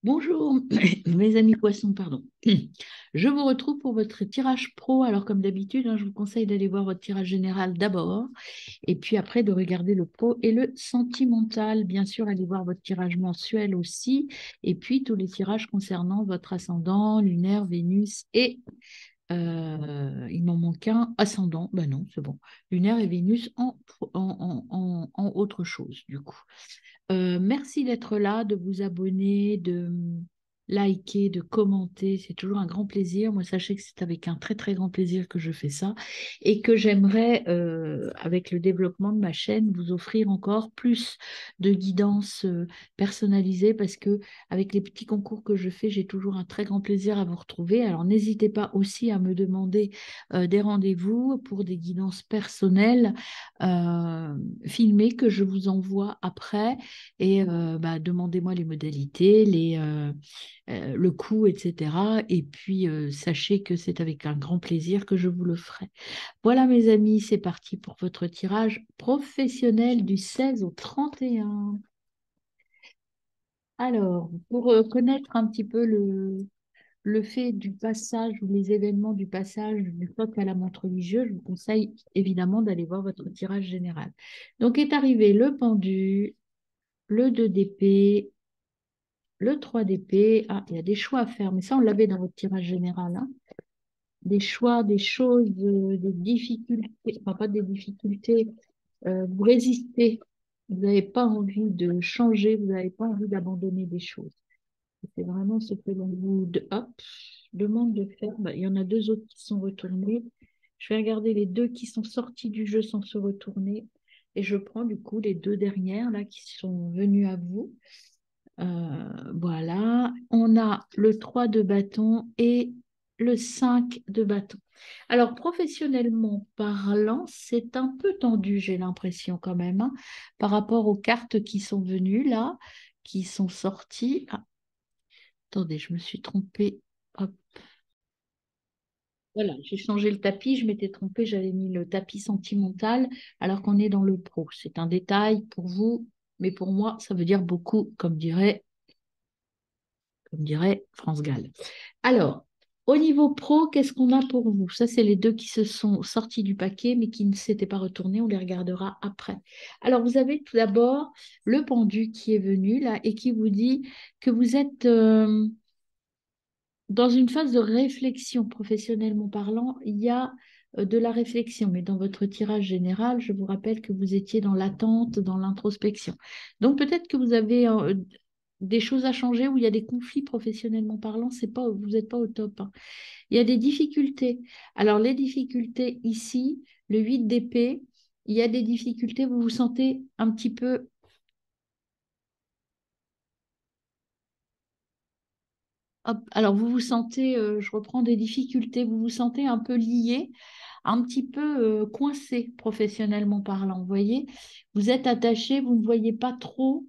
Bonjour, mes amis poissons, pardon. Je vous retrouve pour votre tirage pro. Alors, comme d'habitude, je vous conseille d'aller voir votre tirage général d'abord, et puis après de regarder le pro et le sentimental. Bien sûr, allez voir votre tirage mensuel aussi, et puis tous les tirages concernant votre ascendant, lunaire, Vénus et il m'en manque un, ascendant. Ben non, c'est bon. Lunaire et Vénus en autre chose, du coup. Merci d'être là, de vous abonner, de liker, de commenter. C'est toujours un grand plaisir. Moi, sachez que c'est avec un très, très grand plaisir que je fais ça et que j'aimerais, avec le développement de ma chaîne, vous offrir encore plus de guidance personnalisée parce que avec les petits concours que je fais, j'ai toujours un très grand plaisir à vous retrouver. Alors, n'hésitez pas aussi à me demander des rendez-vous pour des guidances personnelles filmées que je vous envoie après et demandez-moi les modalités, le coût, etc. Et puis, sachez que c'est avec un grand plaisir que je vous le ferai. Voilà, mes amis, c'est parti pour votre tirage professionnel du 16 au 31. Alors, pour connaître un petit peu le fait du passage ou les événements du passage du coq à la montre religieuse, je vous conseille évidemment d'aller voir votre tirage général. Donc, est arrivé le pendu, le 2 d'épée, le 3 d'épée. Ah, il y a des choix à faire, mais ça, on l'avait dans votre tirage général, hein. Des choix, des choses, des difficultés, enfin pas des difficultés, vous résistez. Vous n'avez pas envie de changer, vous n'avez pas envie d'abandonner des choses. C'est vraiment ce que l'on hop, demande de faire. Bah, il y en a deux autres qui sont retournés. Je vais regarder les deux qui sont sortis du jeu sans se retourner. Et je prends du coup les deux dernières là qui sont venues à vous. Voilà, on a le 3 de bâton et le 5 de bâton. Alors, professionnellement parlant, c'est un peu tendu, j'ai l'impression quand même, hein, par rapport aux cartes qui sont venues là, qui sont sorties. Ah, attendez, je me suis trompée. Hop, voilà, j'ai changé le tapis, je m'étais trompée, j'avais mis le tapis sentimental alors qu'on est dans le pro. C'est un détail pour vous, mais pour moi, ça veut dire beaucoup, comme dirait France Gall. Alors, au niveau pro, qu'est-ce qu'on a pour vous? Ça, c'est les deux qui se sont sortis du paquet, mais qui ne s'étaient pas retournés. On les regardera après. Alors, vous avez tout d'abord le pendu qui est venu là et qui vous dit que vous êtes dans une phase de réflexion, professionnellement parlant. Il y a de la réflexion, mais dans votre tirage général, je vous rappelle que vous étiez dans l'attente, dans l'introspection. Donc, peut-être que vous avez des choses à changer où il y a des conflits professionnellement parlant, c'est pas, vous n'êtes pas au top, hein. Il y a des difficultés. Alors, les difficultés ici, le 8 d'épée, il y a des difficultés, vous vous sentez un petit peu. Hop, alors, vous vous sentez, je reprends des difficultés, vous vous sentez un peu lié, un petit peu coincé professionnellement parlant. Vous voyez, vous êtes attaché, vous ne voyez pas trop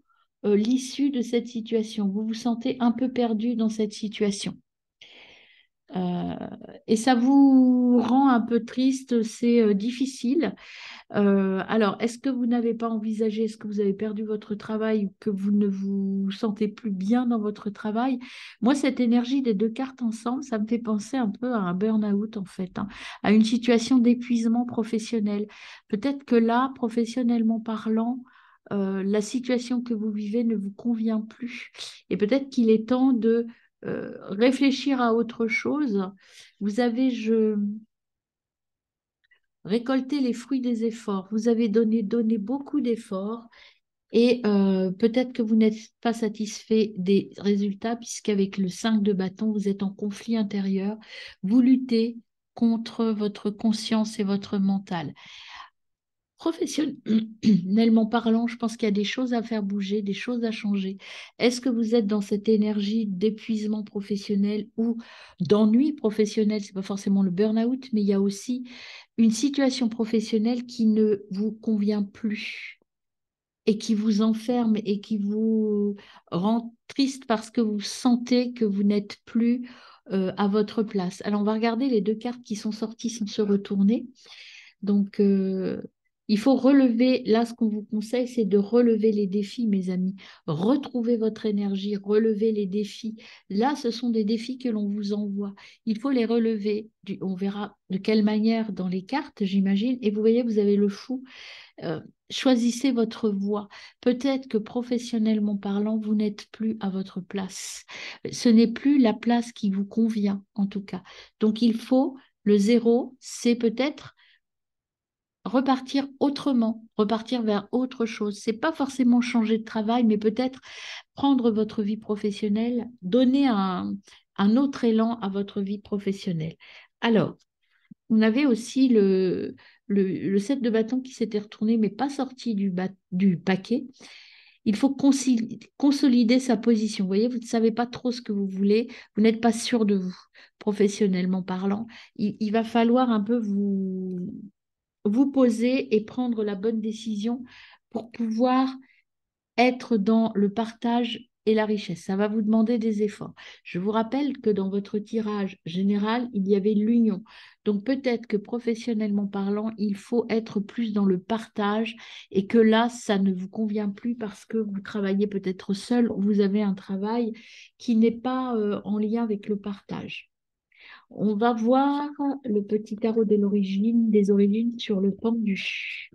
l'issue de cette situation. Vous vous sentez un peu perdu dans cette situation. Euh, et ça vous rend un peu triste, c'est difficile. Alors, est-ce que vous n'avez pas envisagé, est-ce que vous avez perdu votre travail ou que vous ne vous sentez plus bien dans votre travail? Moi, cette énergie des deux cartes ensemble, ça me fait penser un peu à un burn-out en fait, hein, à une situation d'épuisement professionnel. Peut-être que là, professionnellement parlant, la situation que vous vivez ne vous convient plus. Et peut-être qu'il est temps de réfléchir à autre chose. Vous avez, récolté les fruits des efforts. Vous avez donné beaucoup d'efforts et peut-être que vous n'êtes pas satisfait des résultats puisqu'avec le 5 de bâton, vous êtes en conflit intérieur. Vous luttez contre votre conscience et votre mental. Professionnellement parlant, je pense qu'il y a des choses à faire bouger, des choses à changer. Est-ce que vous êtes dans cette énergie d'épuisement professionnel ou d'ennui professionnel? C'est pas forcément le burn-out, mais il y a aussi une situation professionnelle qui ne vous convient plus et qui vous enferme et qui vous rend triste parce que vous sentez que vous n'êtes plus à votre place. Alors, on va regarder les deux cartes qui sont sorties sans se retourner. Donc, Il faut relever, là, ce qu'on vous conseille, c'est de relever les défis, mes amis. Retrouver votre énergie, relever les défis. Là, ce sont des défis que l'on vous envoie. Il faut les relever. On verra de quelle manière dans les cartes, j'imagine. Et vous voyez, vous avez le fou. Euh, Choisissez votre voie. Peut-être que professionnellement parlant, vous n'êtes plus à votre place. Ce n'est plus la place qui vous convient, en tout cas. Donc, il faut, le zéro, c'est peut-être repartir autrement, repartir vers autre chose. C'est pas forcément changer de travail, mais peut-être prendre votre vie professionnelle, donner un autre élan à votre vie professionnelle. Alors, on avait aussi le set de bâtons qui s'était retourné, mais pas sorti du paquet. Il faut consolider sa position. Vous voyez, vous ne savez pas trop ce que vous voulez, vous n'êtes pas sûr de vous, professionnellement parlant. Il va falloir un peu vous poser et prendre la bonne décision pour pouvoir être dans le partage et la richesse. Ça va vous demander des efforts. Je vous rappelle que dans votre tirage général, il y avait l'union. Donc peut-être que professionnellement parlant, il faut être plus dans le partage et que là, ça ne vous convient plus parce que vous travaillez peut-être seul ou vous avez un travail qui n'est pas en lien avec le partage. On va voir le petit tarot des origines sur le pendu.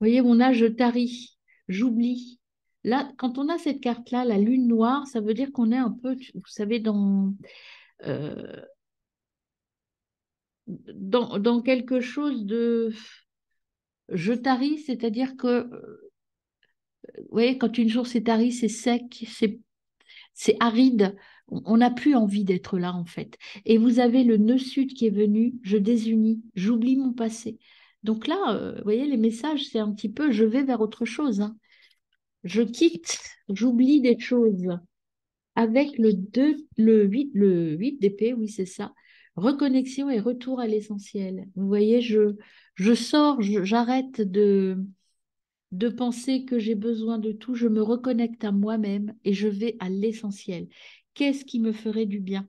Vous voyez, mon âge, je taris, j'oublie. Là, quand on a cette carte-là, la lune noire, ça veut dire qu'on est un peu, vous savez, euh, dans quelque chose de... Je taris, c'est-à-dire que, vous voyez, quand une source est tarie, c'est sec, c'est aride. On n'a plus envie d'être là, en fait. Et vous avez le nœud sud qui est venu, je désunis, j'oublie mon passé. Donc là, vous voyez, les messages, c'est un petit peu, je vais vers autre chose, hein. Je quitte, j'oublie des choses. Avec le 2 le 8 d'épée, oui, c'est ça. Reconnexion et retour à l'essentiel. Vous voyez, je sors, j'arrête de penser que j'ai besoin de tout, je me reconnecte à moi-même et je vais à l'essentiel. Qu'est-ce qui me ferait du bien?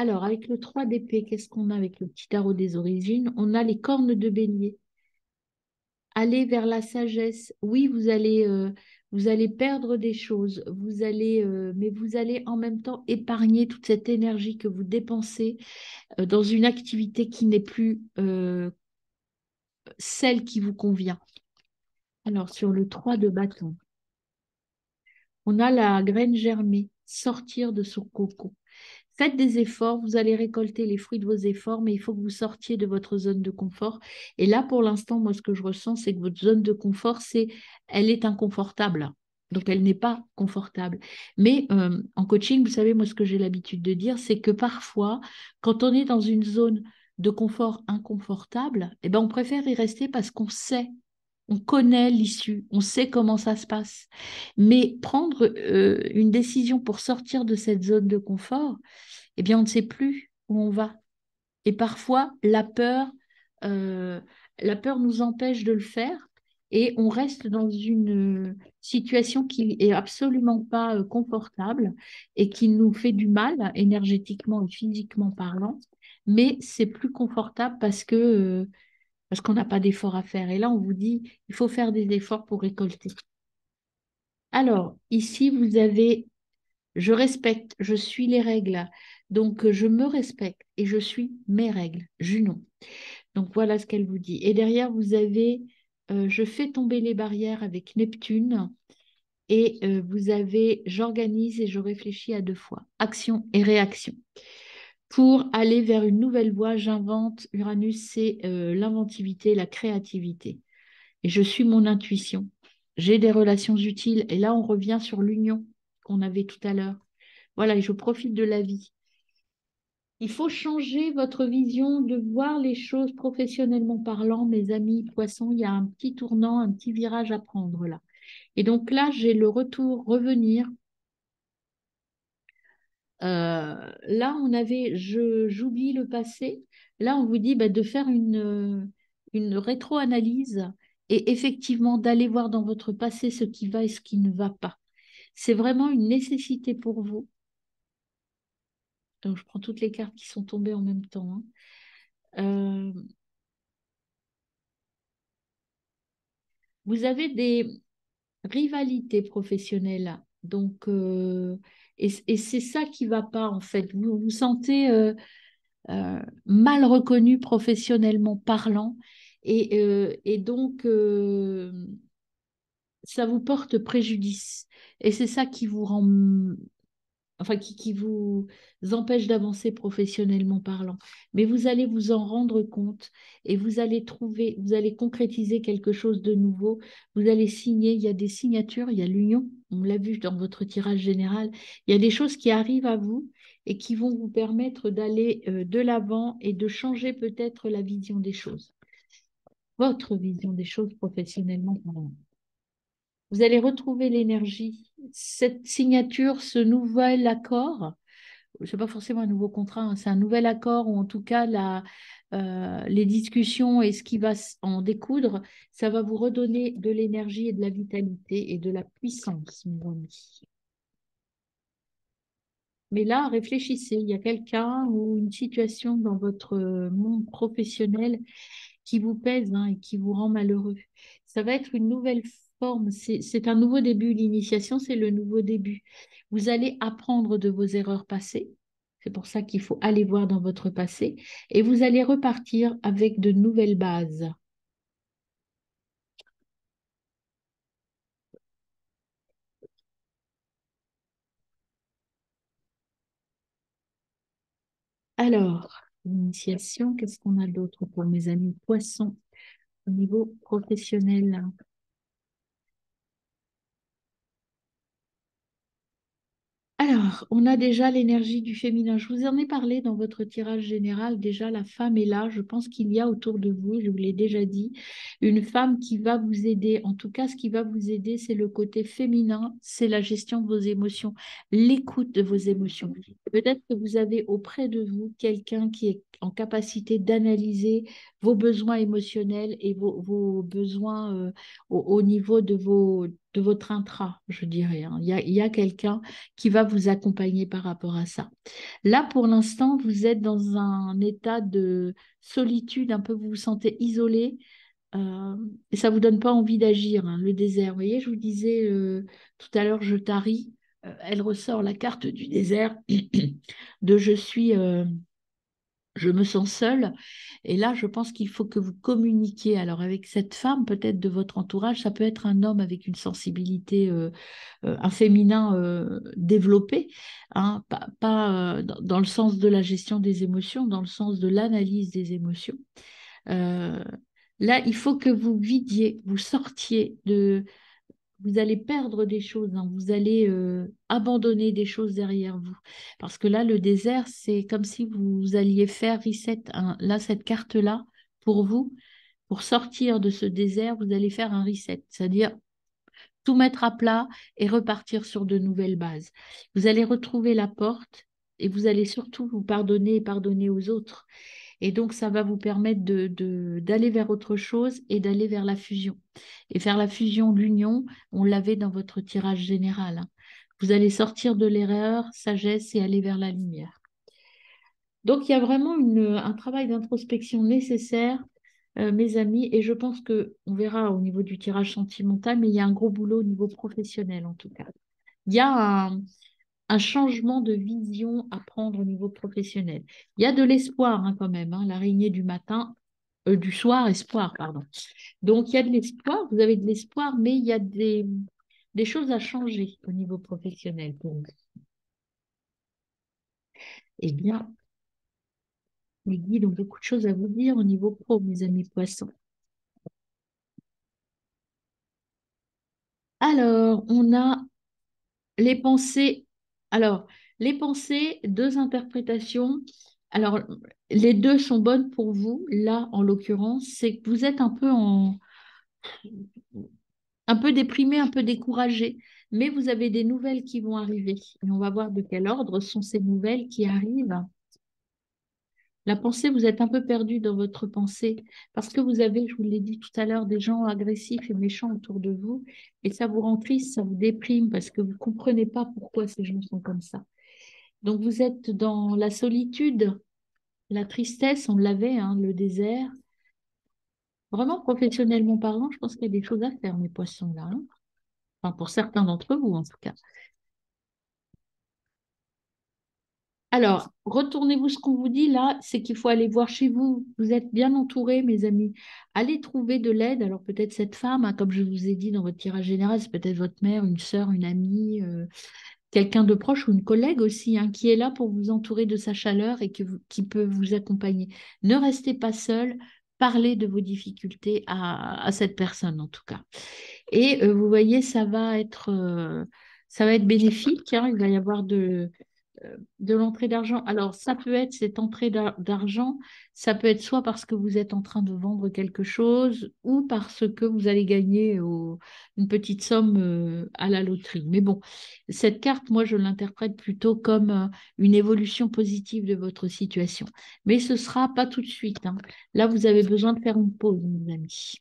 Alors, avec le 3 d'épée, qu'est-ce qu'on a avec le petit tarot des origines? On a les cornes de bélier. Aller vers la sagesse. Oui, vous allez perdre des choses, mais vous allez en même temps épargner toute cette énergie que vous dépensez dans une activité qui n'est plus celle qui vous convient. Alors, sur le 3 de bâton, on a la graine germée, sortir de son coco. Faites des efforts, vous allez récolter les fruits de vos efforts, mais il faut que vous sortiez de votre zone de confort. Et là, pour l'instant, moi, ce que je ressens, c'est que votre zone de confort, elle est inconfortable. Donc, elle n'est pas confortable. Mais en coaching, vous savez, moi, ce que j'ai l'habitude de dire, c'est que parfois, quand on est dans une zone de confort inconfortable, eh ben, on préfère y rester parce qu'on sait, on connaît l'issue, on sait comment ça se passe. Mais prendre une décision pour sortir de cette zone de confort, eh bien, on ne sait plus où on va. Et parfois, la peur nous empêche de le faire et on reste dans une situation qui est absolument pas confortable et qui nous fait du mal énergétiquement et physiquement parlant. Mais c'est plus confortable parce qu'on n'a pas d'effort à faire. Et là, on vous dit, il faut faire des efforts pour récolter. Alors, ici, vous avez je respecte, je suis les règles. Donc, je me respecte et je suis mes règles. Junon. Donc, voilà ce qu'elle vous dit. Et derrière, vous avez je fais tomber les barrières avec Neptune. Et vous avez j'organise et je réfléchis à deux fois. Action et réaction. Pour aller vers une nouvelle voie, j'invente. Uranus, c'est l'inventivité, la créativité. Et je suis mon intuition. J'ai des relations utiles. Et là, on revient sur l'union qu'on avait tout à l'heure. Voilà, et je profite de la vie. Il faut changer votre vision de voir les choses professionnellement parlant, mes amis poissons. Il y a un petit tournant, un petit virage à prendre là. Et donc là, j'ai le retour, revenir. Là, j'oublie le passé. Là, on vous dit bah, de faire une rétro-analyse et effectivement d'aller voir dans votre passé ce qui va et ce qui ne va pas. C'est vraiment une nécessité pour vous Donc, je prends toutes les cartes qui sont tombées en même temps, hein. Vous avez des rivalités professionnelles. Donc, et c'est ça qui ne va pas, en fait. Vous vous sentez mal reconnu professionnellement parlant. Et donc, ça vous porte préjudice. Et c'est ça qui vous rend, enfin, qui vous empêche d'avancer professionnellement parlant. Mais vous allez vous en rendre compte et vous allez trouver, vous allez concrétiser quelque chose de nouveau. Vous allez signer, il y a des signatures, il y a l'union, on l'a vu dans votre tirage général. Il y a des choses qui arrivent à vous et qui vont vous permettre d'aller de l'avant et de changer peut-être la vision des choses, votre vision des choses professionnellement parlant. Vous allez retrouver l'énergie. Cette signature, ce nouvel accord, ce n'est pas forcément un nouveau contrat, hein, c'est un nouvel accord, ou en tout cas les discussions et ce qui va en découdre, ça va vous redonner de l'énergie et de la vitalité et de la puissance, mes amis. Mais là, réfléchissez, il y a quelqu'un ou une situation dans votre monde professionnel qui vous pèse, hein, et qui vous rend malheureux. Ça va être une nouvelle forme, c'est un nouveau début. L'initiation, c'est le nouveau début. Vous allez apprendre de vos erreurs passées. C'est pour ça qu'il faut aller voir dans votre passé. Et vous allez repartir avec de nouvelles bases. Alors, l'initiation, qu'est-ce qu'on a d'autre pour mes amis poissons au niveau professionnel? Alors, on a déjà l'énergie du féminin. Je vous en ai parlé dans votre tirage général. Déjà, la femme est là. Je pense qu'il y a autour de vous, je vous l'ai déjà dit, une femme qui va vous aider. En tout cas, ce qui va vous aider, c'est le côté féminin, c'est la gestion de vos émotions, l'écoute de vos émotions. Peut-être que vous avez auprès de vous quelqu'un qui est en capacité d'analyser vos besoins émotionnels et vos besoins au niveau de votre intra, je dirais, hein. Il y a quelqu'un qui va vous accompagner par rapport à ça. Là, pour l'instant, vous êtes dans un état de solitude, un peu vous vous sentez isolé, et ça ne vous donne pas envie d'agir, hein, le désert. Vous voyez, je vous disais tout à l'heure, je taris, elle ressort la carte du désert, de je me sens seule. Et là, je pense qu'il faut que vous communiquiez. Alors, avec cette femme, peut-être de votre entourage, ça peut être un homme avec une sensibilité, un féminin développé, hein, pas dans le sens de la gestion des émotions, dans le sens de l'analyse des émotions. Euh, Là, il faut que vous vidiez, vous sortiez de, vous allez perdre des choses, hein, vous allez abandonner des choses derrière vous. Parce que là, le désert, c'est comme si vous alliez faire reset, hein. Là, cette carte-là, pour vous, pour sortir de ce désert, vous allez faire un reset, c'est-à-dire tout mettre à plat et repartir sur de nouvelles bases. Vous allez retrouver la porte et vous allez surtout vous pardonner et pardonner aux autres. Et donc, ça va vous permettre d'aller vers autre chose et d'aller vers la fusion. Et faire la fusion, l'union, on l'avait dans votre tirage général, hein. Vous allez sortir de l'erreur, sagesse et aller vers la lumière. Donc, il y a vraiment un travail d'introspection nécessaire, mes amis, et je pense que on verra au niveau du tirage sentimental, mais il y a un gros boulot au niveau professionnel en tout cas. Il y a un changement de vision à prendre au niveau professionnel. Il y a de l'espoir, hein, quand même, hein, l'araignée du matin, du soir, espoir, pardon. Donc, il y a de l'espoir, vous avez de l'espoir, mais il y a des choses à changer au niveau professionnel pour vous. Eh bien, les guides ont beaucoup de choses à vous dire au niveau pro, mes amis poissons. Alors, on a les pensées. Alors, les pensées, deux interprétations. Alors, les deux sont bonnes pour vous. Là, en l'occurrence, c'est que vous êtes un peu déprimé, un peu découragé, mais vous avez des nouvelles qui vont arriver. Et on va voir de quel ordre sont ces nouvelles qui arrivent. La pensée, vous êtes un peu perdu dans votre pensée parce que vous avez, je vous l'ai dit tout à l'heure, des gens agressifs et méchants autour de vous et ça vous rend triste, ça vous déprime parce que vous ne comprenez pas pourquoi ces gens sont comme ça. Donc vous êtes dans la solitude, la tristesse, on l'avait, hein, le désert. Vraiment, professionnellement parlant, je pense qu'il y a des choses à faire, mes poissons, là, hein. Enfin, pour certains d'entre vous, en tout cas. Alors, retournez-vous, ce qu'on vous dit là, c'est qu'il faut aller voir chez vous. Vous êtes bien entourés, mes amis. Allez trouver de l'aide. Alors, peut-être cette femme, hein, comme je vous ai dit dans votre tirage général, c'est peut-être votre mère, une sœur, une amie, quelqu'un de proche ou une collègue aussi, hein, qui est là pour vous entourer de sa chaleur et qui peut vous accompagner. Ne restez pas seul. Parlez de vos difficultés à cette personne, en tout cas. Et vous voyez, ça va être bénéfique, hein. Il va y avoir de l'entrée d'argent. Alors, ça peut être cette entrée d'argent, ça peut être soit parce que vous êtes en train de vendre quelque chose ou parce que vous allez gagner une petite somme à la loterie. Mais bon, cette carte, moi, je l'interprète plutôt comme une évolution positive de votre situation. Mais ce ne sera pas tout de suite, hein. Là, vous avez besoin de faire une pause, mes amis.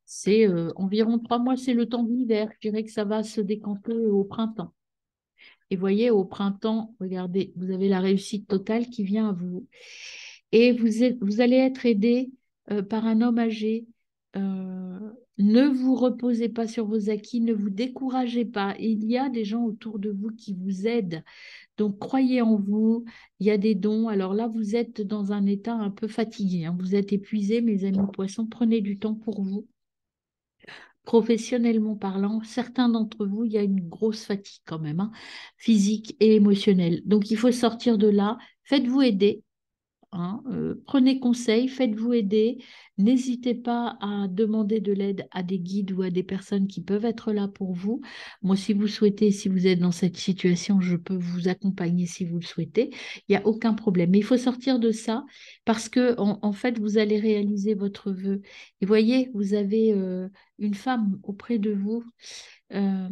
C'est environ 3 mois, c'est le temps de l'hiver. Je dirais que ça va se décanter au printemps. Et voyez, au printemps, regardez, vous avez la réussite totale qui vient à vous. Et vous allez être aidé par un homme âgé. Euh, ne vous reposez pas sur vos acquis, ne vous découragez pas. Il y a des gens autour de vous qui vous aident. Donc, croyez en vous. Il y a des dons. Alors là, vous êtes dans un état un peu fatigué, hein. Vous êtes épuisé, mes amis poissons. Prenez du temps pour vous. Professionnellement parlant, certains d'entre vous, il y a une grosse fatigue quand même, hein, physique et émotionnelle. Donc, il faut sortir de là. Faites-vous aider, hein, prenez conseil, faites-vous aider. N'hésitez pas à demander de l'aide à des guides ou à des personnes qui peuvent être là pour vous. Moi, si vous souhaitez, si vous êtes dans cette situation, je peux vous accompagner si vous le souhaitez. Il n'y a aucun problème. Mais il faut sortir de ça parce que, en fait, vous allez réaliser votre vœu. Et voyez, vous avez une femme auprès de vous. euh,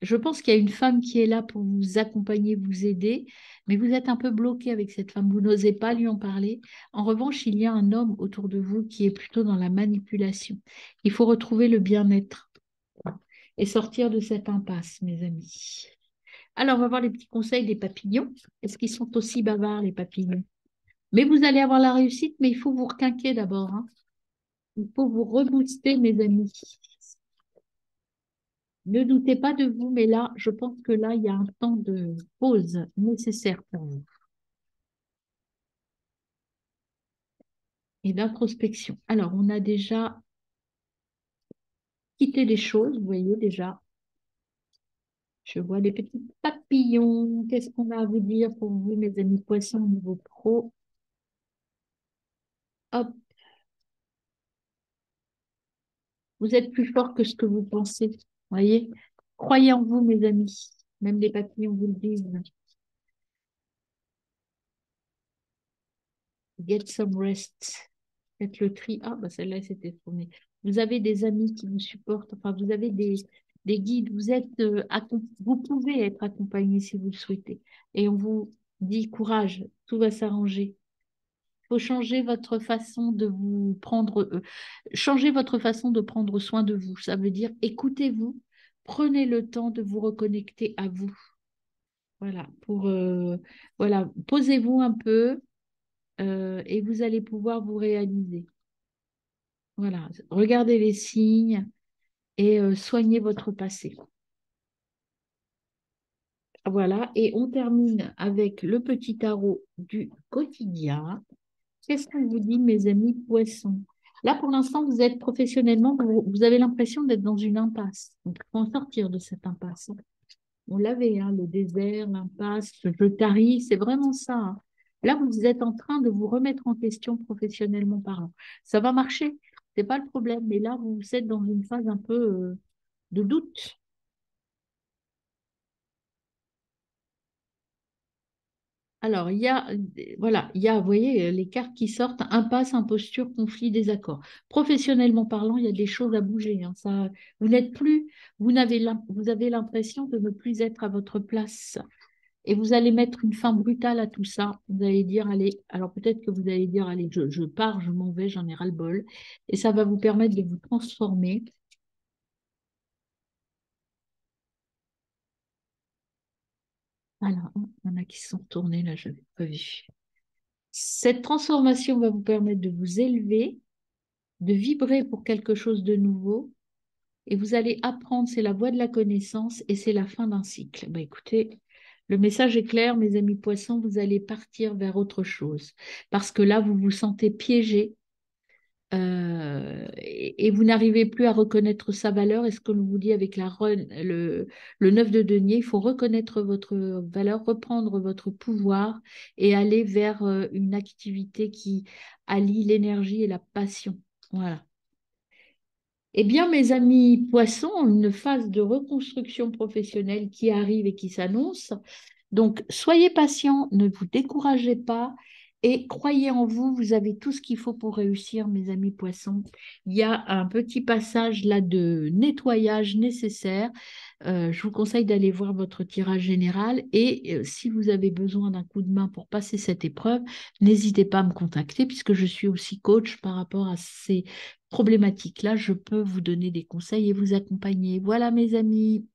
je pense qu'il y a une femme qui est là pour vous accompagner, vous aider, mais vous êtes un peu bloqué avec cette femme. Vous n'osez pas lui en parler. En revanche, il y a un homme autour de vous qui est plutôt dans la manipulation. Il faut retrouver le bien-être et sortir de cette impasse, mes amis. Alors, on va voir les petits conseils des papillons. Est-ce qu'ils sont aussi bavards, les papillons? Mais vous allez avoir la réussite, mais il faut vous requinquer d'abord, hein. Il faut vous rebooster, mes amis. Ne doutez pas de vous, mais là, je pense que là, il y a un temps de pause nécessaire pour vous et d'introspection. Alors, on a déjà quitté les choses, vous voyez déjà. Je vois les petits papillons. Qu'est-ce qu'on a à vous dire pour vous, mes amis poissons, au niveau pro? Hop, vous êtes plus fort que ce que vous pensez. Vous voyez? Croyez en vous, mes amis. Même les papillons vous le disent. Get some rest. Faites le tri. Ah, bah celle-là, c'était tournée. Vous avez des amis qui vous supportent. Enfin, vous avez des guides. Vous êtes, vous pouvez être accompagné si vous le souhaitez. Et on vous dit courage, tout va s'arranger. Il faut changer votre façon de vous prendre, changer votre façon de prendre soin de vous. Ça veut dire écoutez-vous, prenez le temps de vous reconnecter à vous. Voilà, voilà, posez-vous un peu et vous allez pouvoir vous réaliser. Voilà, regardez les signes et soignez votre passé. Voilà, et on termine avec le petit tarot du quotidien. Qu'est-ce qu'on vous dit, mes amis poissons? Là, pour l'instant, vous êtes professionnellement, vous avez l'impression d'être dans une impasse. Donc, il faut en sortir de cette impasse. On l'avait, hein, le désert, l'impasse, je tarie, c'est vraiment ça, hein. Là, vous êtes en train de vous remettre en question professionnellement parlant. Ça va marcher, c'est pas le problème, mais là, vous êtes dans une phase un peu de doute. Alors, voilà, vous voyez, les cartes qui sortent, impasse, imposture, conflit, désaccord. Professionnellement parlant, il y a des choses à bouger, hein. Ça, vous n'êtes plus, vous avez l'impression de ne plus être à votre place. Et vous allez mettre une fin brutale à tout ça. Vous allez dire, allez, alors peut-être que vous allez dire, allez, je pars, je m'en vais, j'en ai ras-le-bol. Et ça va vous permettre de vous transformer. Alors, il y en a qui se sont retournés, là, je n'avais pas vu. Cette transformation va vous permettre de vous élever, de vibrer pour quelque chose de nouveau, et vous allez apprendre, c'est la voie de la connaissance et c'est la fin d'un cycle. Ben, écoutez, le message est clair, mes amis poissons, vous allez partir vers autre chose, parce que là, vous vous sentez piégé et vous n'arrivez plus à reconnaître sa valeur. Et ce que l'on vous dit avec le 9 de denier, il faut reconnaître votre valeur, reprendre votre pouvoir et aller vers une activité qui allie l'énergie et la passion. Voilà. Eh bien, mes amis poissons, une phase de reconstruction professionnelle qui arrive et qui s'annonce. Donc, soyez patients, ne vous découragez pas et croyez en vous. Vous avez tout ce qu'il faut pour réussir, mes amis poissons. Il y a un petit passage là de nettoyage nécessaire. Je vous conseille d'aller voir votre tirage général et si vous avez besoin d'un coup de main pour passer cette épreuve, n'hésitez pas à me contacter puisque je suis aussi coach par rapport à ces problématiques-là. Je peux vous donner des conseils et vous accompagner. Voilà, mes amis.